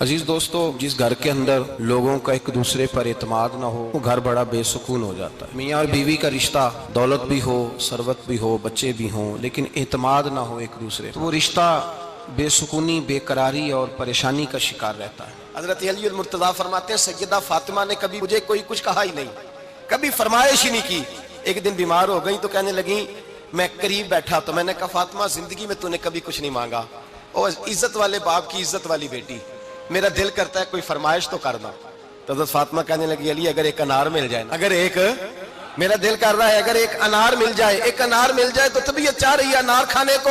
عزیز دوستو، جس گھر کے اندر لوگوں کا ایک دوسرے پر اعتماد نہ ہو وہ گھر بڑا بے سکون ہو جاتا ہے۔ میاں اور بیوی کا رشتہ دولت بھی ہو، ثروت بھی ہو، بچے بھی ہوں، لیکن اعتماد نہ ہو ایک دوسرے تو وہ رشتہ بے سکونی، بے قراری اور پریشانی کا شکار رہتا ہے۔ حضرت علی المرتضیٰ فرماتے ہیں سیدہ فاطمہ نے کبھی مجھے کوئی کچھ کہا ہی نہیں، کبھی فرمائش ہی نہیں کی۔ ایک دن بیمار ہو گئی تو کہنے لگیں، میں قریب بیٹھا تو میں نے کہا فاطمہ زندگی میں تو نے کبھی کچھ نہیں مانگا، اور عزت والے باپ کی عزت والی بیٹی، میرا دل کرتا ہے کوئی فرمائش تو کرنا۔ تو حضرت فاطمہ کہنے لگی علی اگر ایک انار مل جائے نا، میرا دل کر رہا ہے اگر ایک انار مل جائے، ایک انار مل جائے تو طبیعت چاہ رہی ہے انار کھانے کو۔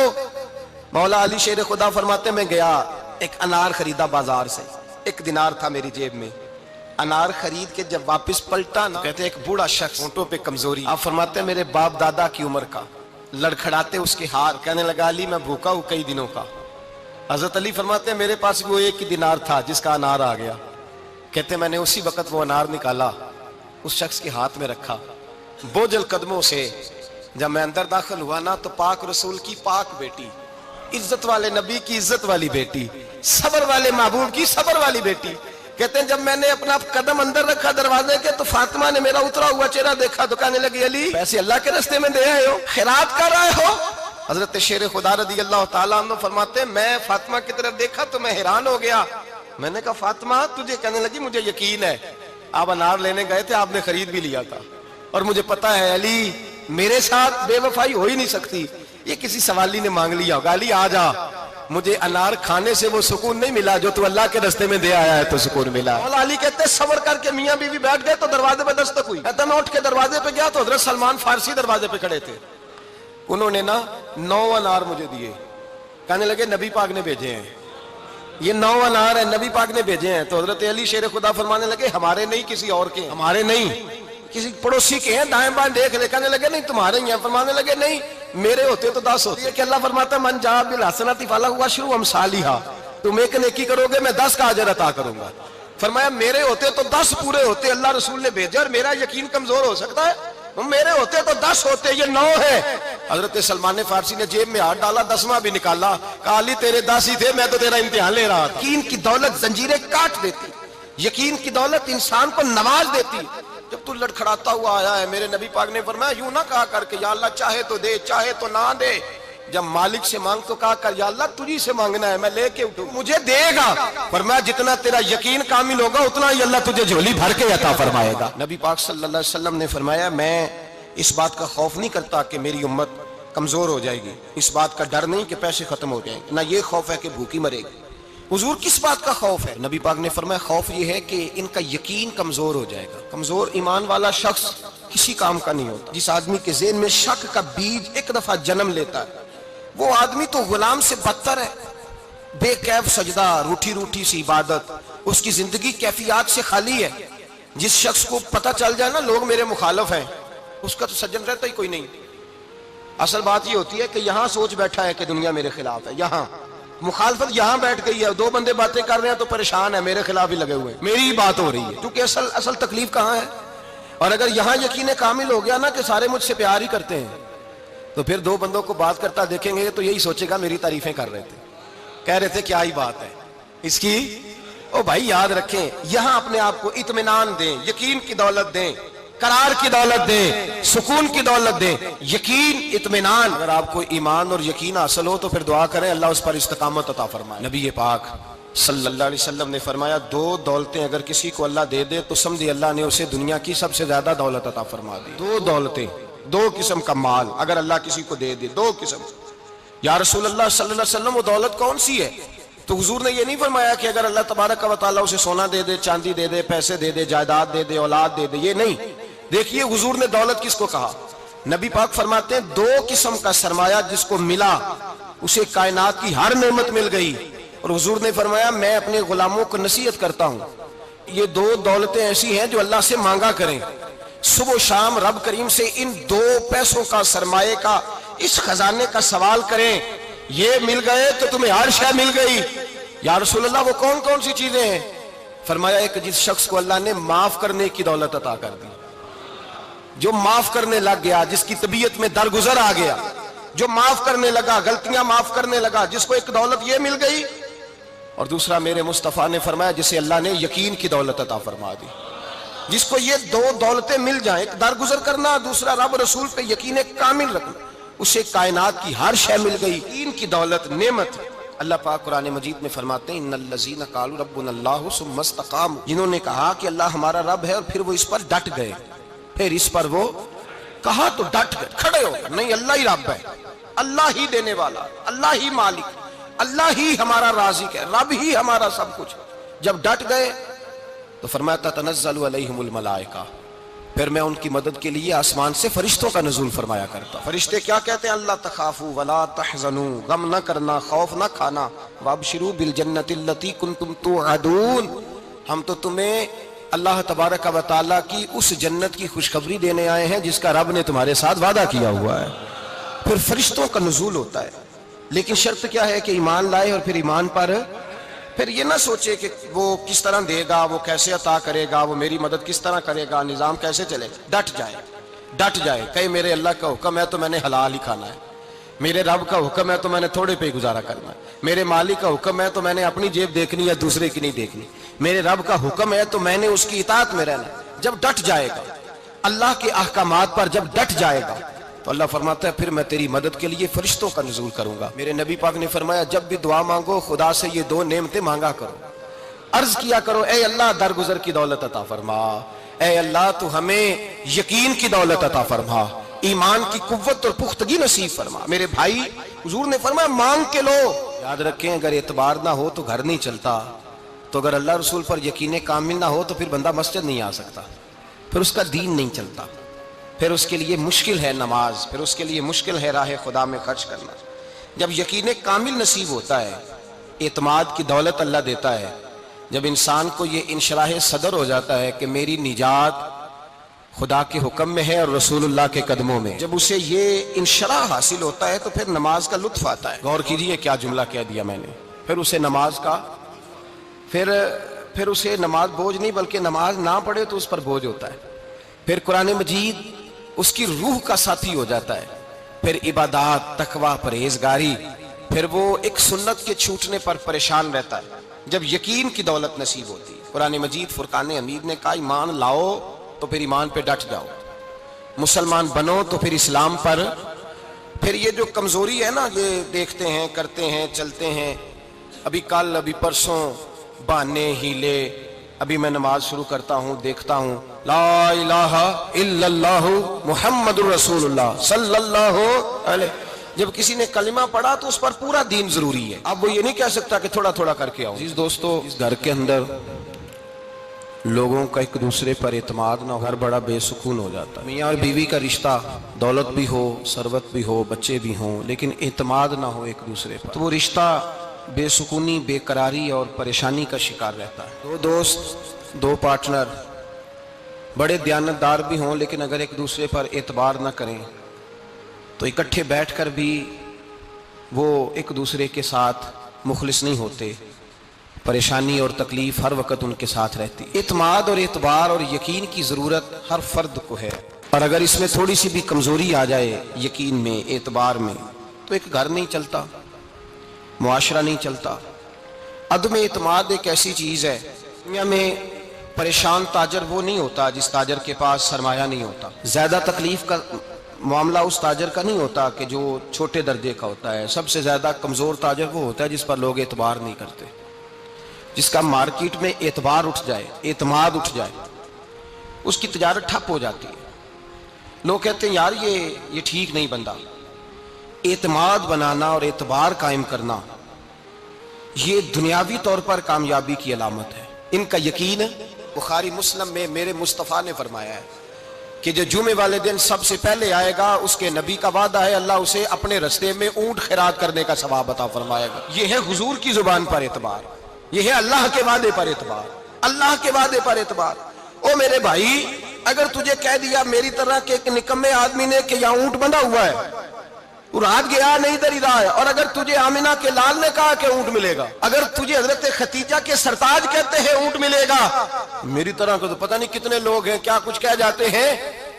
مولا علی شیر خدا فرماتے میں گیا، ایک انار خریدا بازار سے، 1 دینار تھا میری جیب میں۔ انار خرید کے جب واپس پلٹا نا، کہتے ایک بوڑھا شخص، ہونٹوں پہ کمزوری، آپ فرماتے ہیں میرے باپ دادا کی عمر کا، لڑکھڑاتے اس کے ہار، کہنے لگا علی میں بھوکا ہوں کئی دنوں کا۔ حضرت علی فرماتے ہیں میرے پاس وہ 1 دینار تھا جس کا انار آ گیا۔ کہتے میں نے اسی وقت وہ انار نکالا، اس شخص کے ہاتھ میں رکھا، بوجھل قدموں سے جب میں اندر داخل ہوا نا تو پاک رسول کی پاک بیٹی، عزت والے نبی کی عزت والی بیٹی، صبر والے محبوب کی صبر والی بیٹی، کہتے ہیں جب میں نے اپنا قدم اندر رکھا دروازے کے تو فاطمہ نے میرا اترا ہوا چہرہ دیکھا تو کہنے لگی علی پیسے اللہ کے راستے میں دے آئے ہو، خیرات کر رہے ہو۔ حضرت شیر خدا رضی اللہ تعالیٰ عنہ فرماتے ہیں میں فاطمہ کی طرف دیکھا تو میں حیران ہو گیا۔ میں نے کہا فاطمہ تجھے، کہنے لگی مجھے یقین ہے آپ انار لینے گئے تھے، آپ نے خرید بھی لیا تھا، اور مجھے پتا ہے علی میرے ساتھ بے وفائی ہو ہی نہیں سکتی، یہ کسی سوالی نے مانگ لیا ہوگا، علی آ جا، مجھے انار کھانے سے وہ سکون نہیں ملا جو تو اللہ کے راستے میں دے آیا ہے تو سکون ملا۔ مولا علی کہتے صبر کر کے میاں بیوی بیٹھ گئے تو دروازے پہ دستک ہوئی، کہتا میں اٹھ کے دروازے پہ گیا تو حضرت سلمان فارسی دروازے پہ کھڑے تھے۔ انہوں نے نا 9 انار مجھے دیے، کہنے لگے نبی پاک نے بھیجے ہیں، یہ 9 انار ہیں نبی پاک نے بھیجے ہیں۔ تو حضرت علی شیر خدا فرمانے لگے ہمارے نہیں کسی اور کے، ہمارے نہیں کسی پڑوسی کے ہیں، دائیں بائیں دیکھ لے، کہنے لگے نہیں تمہارے ہی ہیں، فرمانے لگے نہیں میرے ہوتے تو 10 ہوتے کہ اللہ فرماتا ہے من جاء بالحسنۃ فلہ عشر امثالھا، تم ایک نیکی کرو گے میں 10 کا اجر عطا کروں گا۔ فرمایا میرے ہوتے تو 10 پورے ہوتے، اللہ رسول نے بھیجا اور میرا یقین کمزور ہو سکتا ہے، میرے ہوتے تو 10 ہوتے، یہ 9 ہے۔ حضرت سلمان فارسی نے جیب میں ہاتھ ڈالا، 10واں بھی نکالا، کہا علی تیرے 10 ہی تھے، میں تو تیرا امتحان لے رہا تھا۔ یقین کی دولت زنجیریں کاٹ دیتی، یقین کی دولت انسان کو نواز دیتی۔ جب تو لڑکھڑاتا ہوا آیا ہے، میرے نبی پاک نے فرمایا یوں نہ کہا کر کے یا اللہ چاہے تو دے چاہے تو نہ دے، جب مالک سے مانگ تو کہا کر یا اللہ تجھی سے مانگنا ہے، میں لے کے اٹھوں مجھے دے گا۔ فرمایا جتنا تیرا یقین کامل ہوگا اتنا ہی اللہ تجھے جھولی بھر کے عطا فرمائے گا۔ نبی پاک صلی اللہ علیہ وسلم نے فرمایا میں اس بات کا خوف نہیں کرتا کہ میری امت کمزور ہو جائے گی، اس بات کا ڈر نہیں کہ پیسے ختم ہو جائیں گے، نہ یہ خوف ہے کہ بھوکی مرے گی۔ حضور کس بات کا خوف ہے؟ نبی پاک نے فرمایا خوف یہ ہے کہ ان کا یقین کمزور ہو جائے گا۔ کمزور ایمان والا شخص کسی کام کا نہیں ہوتا۔ جس آدمی کے ذہن میں شک کا بیج ایک دفعہ جنم لیتا ہے وہ آدمی تو غلام سے بدتر ہے، بے کیف سجدہ، روٹھی روٹھی سی عبادت، اس کی زندگی کیفیات سے خالی ہے۔ جس شخص کو پتہ چل جائے نا لوگ میرے مخالف ہیں، اس کا تو سجن رہتا ہی کوئی نہیں۔ اصل بات یہ ہوتی ہے کہ یہاں سوچ بیٹھا ہے کہ دنیا میرے خلاف ہے، یہاں مخالفت یہاں بیٹھ گئی ہے، 2 بندے باتیں کر رہے ہیں تو پریشان ہے میرے خلاف ہی لگے ہوئے، میری ہی بات ہو رہی ہے، کیونکہ اصل تکلیف کہاں ہے؟ اور اگر یہاں یقین کامل ہو گیا نا کہ سارے مجھ سے پیار ہی کرتے ہیں تو پھر 2 بندوں کو بات کرتا دیکھیں گے تو یہی سوچے گا میری تعریفیں کر رہے تھے، کہہ رہے تھے کیا ہی بات ہے اس کی۔ او بھائی یاد رکھیں یہاں اپنے آپ کو اطمینان دیں، یقین کی دولت دیں، قرار کی دولت دیں، سکون کی دولت دیں، یقین اطمینان۔ اگر آپ کو ایمان اور یقین حاصل ہو تو پھر دعا کریں اللہ اس پر استقامت عطا فرمائے۔ نبی پاک صلی اللہ علیہ وسلم نے فرمایا 2 دولتیں اگر کسی کو اللہ دے دے تو سمجھے اللہ نے اسے دنیا کی سب سے زیادہ دولت عطا فرما دی۔ 2 دولتیں، 2 قسم کا مال اگر اللہ کسی کو دے دے، 2 قسم۔ یا رسول اللہ صلی اللہ علیہ وسلم وہ دولت کون سی ہے؟ تو حضور نے یہ نہیں فرمایا کہ اگر اللہ تبارک و تعالیٰ اسے سونا دے دے، چاندی دے دے، پیسے دے دے، جائیداد دے دے، اولاد دے دے، یہ نہیں۔ دیکھیے حضور نے دولت کس کو کہا؟ نبی پاک فرماتے ہیں 2 قسم کا سرمایہ جس کو ملا اسے کائنات کی ہر نعمت مل گئی، اور حضور نے فرمایا میں اپنے غلاموں کو نصیحت کرتا ہوں یہ 2 دولتیں ایسی ہیں جو اللہ سے مانگا کریں، صبح و شام رب کریم سے ان 2 پیسوں کا سرمایہ کا اس خزانے کا سوال کریں، یہ مل گئے تو تمہیں ہر شے مل گئی۔ یا رسول اللہ وہ کون کون سی چیزیں ہیں؟ فرمایا ایک جس شخص کو اللہ نے معاف کرنے کی دولت عطا کر دی، جو معاف کرنے لگ گیا، جس کی طبیعت میں درگزر آ گیا، جو معاف کرنے لگا، غلطیاں معاف کرنے لگا، جس کو ایک دولت یہ مل گئی اور دوسرا میرے مصطفیٰ نے فرمایا جسے اللہ نے یقین کی دولت عطا فرما دی، جس کو یہ دو دولتیں مل جائیں، ایک درگزر کرنا، دوسرا رب رسول پہ یقین کامل رکھنا، اسے کائنات کی ہر شے مل گئی، یقین کی دولت، نعمت۔ اللہ پاک قرآن مجید میں فرماتے ہیں ان الذین قالوا ربنا اللہ ثم استقاموا، جنہوں نے کہا کہ اللہ ہمارا رب ہے اور پھر وہ اس پر ڈٹ گئے، پھر اس پر وہ کہا تو ڈٹ گئے، کھڑے ہو گئے، نہیں اللہ ہی رب ہے، اللہ ہی دینے والا، اللہ ہی مالک، اللہ ہی ہمارا رازق ہے، رب ہی ہمارا سب کچھ۔ جب ڈٹ گئے تو فرمایا تنزل علیہم الملائکہ، پھر میں ان کی مدد کے لیے آسمان سے فرشتوں کا نزول فرمایا کرتا۔ فرشتے کیا کہتے ہیں؟ اللہ تخافوا ولا تحزنوا، غم نہ کرنا، خوف نہ کھانا، وابشروا بالجنۃ التی کنتم توعدون، ہم تو تمہیں اللہ تبارک و تعالیٰ کی اس جنت کی خوشخبری دینے آئے ہیں جس کا رب نے تمہارے ساتھ وعدہ کیا ہوا ہے۔ پھر فرشتوں کا نزول ہوتا ہے، لیکن شرط کیا ہے کہ ایمان لائے، اور پھر ایمان پر پھر یہ نہ سوچے کہ وہ کس طرح دے گا، وہ کیسے عطا کرے گا، وہ میری مدد کس طرح کرے گا، نظام کیسے چلے گا۔ ڈٹ جائے کہے میرے اللہ کا حکم ہے تو میں نے حلال ہی کھانا ہے، میرے رب کا حکم ہے تو میں نے تھوڑے پہ گزارا کرنا ہے، میرے مالک کا حکم ہے تو میں نے اپنی جیب دیکھنی ہے، دوسرے کی نہیں دیکھنی، میرے رب کا حکم ہے تو میں نے اس کی اطاعت میں رہنا۔ جب ڈٹ جائے گا اللہ کے احکامات پر، جب ڈٹ جائے گا تو اللہ فرماتا ہے پھر میں تیری مدد کے لیے فرشتوں کا نزول کروں گا۔ میرے نبی پاک نے فرمایا جب بھی دعا مانگو خدا سے یہ دو نعمتیں مانگا کرو، عرض کیا کرو اے اللہ درگزر کی دولت عطا فرما، اے اللہ تو ہمیں یقین کی دولت عطا فرما، ایمان کی قوت اور پختگی نصیب فرما۔ میرے بھائی حضور نے فرمایا مانگ کے لو۔ یاد رکھیں اگر اعتبار نہ ہو تو گھر نہیں چلتا، تو اگر اللہ رسول پر یقین کامل نہ ہو تو پھر بندہ مسجد نہیں آ سکتا، پھر اس کا دین نہیں چلتا، پھر اس کے لیے مشکل ہے نماز، پھر اس کے لیے مشکل ہے راہ خدا میں خرچ کرنا۔ جب یقین کامل نصیب ہوتا ہے، اعتماد کی دولت اللہ دیتا ہے، جب انسان کو یہ انشراح صدر ہو جاتا ہے کہ میری نجات خدا کے حکم میں ہے اور رسول اللہ کے قدموں میں، جب اسے یہ انشراح حاصل ہوتا ہے تو پھر نماز کا لطف آتا ہے۔ غور کیجئے کیا جملہ کہہ دیا میں نے، پھر اسے نماز کا پھر اسے نماز بوجھ نہیں بلکہ نماز نہ پڑھے تو اس پر بوجھ ہوتا ہے، پھر قرآن مجید اس کی روح کا ساتھی ہو جاتا ہے، پھر عبادات، تقوی، پرہیزگاری، پھر وہ ایک سنت کے چھوٹنے پر پریشان رہتا ہے جب یقین کی دولت نصیب ہوتی ہے۔ قرآن مجید فرقان حمید نے کہا ایمان لاؤ تو پھر ایمان پہ ڈٹ جاؤ، مسلمان بنو تو پھر اسلام پر۔ پھر یہ جو کمزوری ہے نا، یہ دیکھتے ہیں، کرتے ہیں، چلتے ہیں، ابھی کل ابھی پرسوں بہانے ہیلے، ابھی میں نماز شروع کرتا ہوں دیکھتا ہوں لا الہ الا اللہ محمد الرسول اللہ صلی اللہ علیہ، جب کسی نے کلمہ پڑھا تو اس پر پورا دین ضروری ہے، اب وہ یہ نہیں کہہ سکتا کہ تھوڑا تھوڑا کر کے آؤں۔ عزیز دوستو، اس گھر کے اندر لوگوں کا ایک دوسرے پر اعتماد نہ ہو، گھر بڑا بے سکون ہو جاتا ہے۔ میاں اور بیوی کا رشتہ، دولت بھی ہو، ثروت بھی ہو، بچے بھی ہوں، لیکن اعتماد نہ ہو ایک دوسرے پر، تو وہ رشتہ بے سکونی، بے قراری اور پریشانی کا شکار رہتا ہے۔ دو دوست، دو پارٹنر بڑے دیانتدار بھی ہوں، لیکن اگر ایک دوسرے پر اعتبار نہ کریں تو اکٹھے بیٹھ کر بھی وہ ایک دوسرے کے ساتھ مخلص نہیں ہوتے، پریشانی اور تکلیف ہر وقت ان کے ساتھ رہتی۔ اعتماد اور اعتبار اور یقین کی ضرورت ہر فرد کو ہے، اور اگر اس میں تھوڑی سی بھی کمزوری آ جائے یقین میں، اعتبار میں، تو ایک گھر نہیں چلتا، معاشرہ نہیں چلتا۔ عدم اعتماد ایک ایسی چیز ہے، دنیا میں پریشان تاجر وہ نہیں ہوتا جس تاجر کے پاس سرمایہ نہیں ہوتا، زیادہ تکلیف کا معاملہ اس تاجر کا نہیں ہوتا کہ جو چھوٹے درجے کا ہوتا ہے، سب سے زیادہ کمزور تاجر وہ ہوتا ہے جس پر لوگ اعتبار نہیں کرتے، جس کا مارکیٹ میں اعتبار اٹھ جائے، اعتماد اٹھ جائے، اس کی تجارت ٹھپ ہو جاتی ہے۔ لوگ کہتے ہیں یار یہ ٹھیک نہیں بندہ۔ اعتماد بنانا اور اعتبار قائم کرنا یہ دنیاوی طور پر کامیابی کی علامت ہے۔ ان کا یقین بخاری مسلم میں میرے مصطفیٰ نے فرمایا ہے کہ جو جمعے والے دن سب سے پہلے آئے گا اس کے نبی کا وعدہ ہے اللہ اسے اپنے رستے میں اونٹ خیرات کرنے کا ثواب عطا فرمائے گا۔ یہ ہے حضور کی زبان پر اعتبار، یہ ہے اللہ کے وعدے پر اعتبار، اللہ کے وعدے پر اعتبار۔ او میرے بھائی، اگر تجھے کہہ دیا میری طرح کے ایک نکمے آدمی نے کہ یہاں اونٹ بندھا ہوا ہے، رات گیا نہیں ادھر ہی رہا ہے، اور اگر تجھے آمنہ کے لال نے کہا کہ اونٹ ملے گا، اگر تجھے حضرت ختیجہ کے سرتاج کہتے ہیں اونٹ ملے گا، میری طرح کو تو پتہ نہیں کتنے لوگ ہیں کیا کچھ کہہ جاتے ہیں،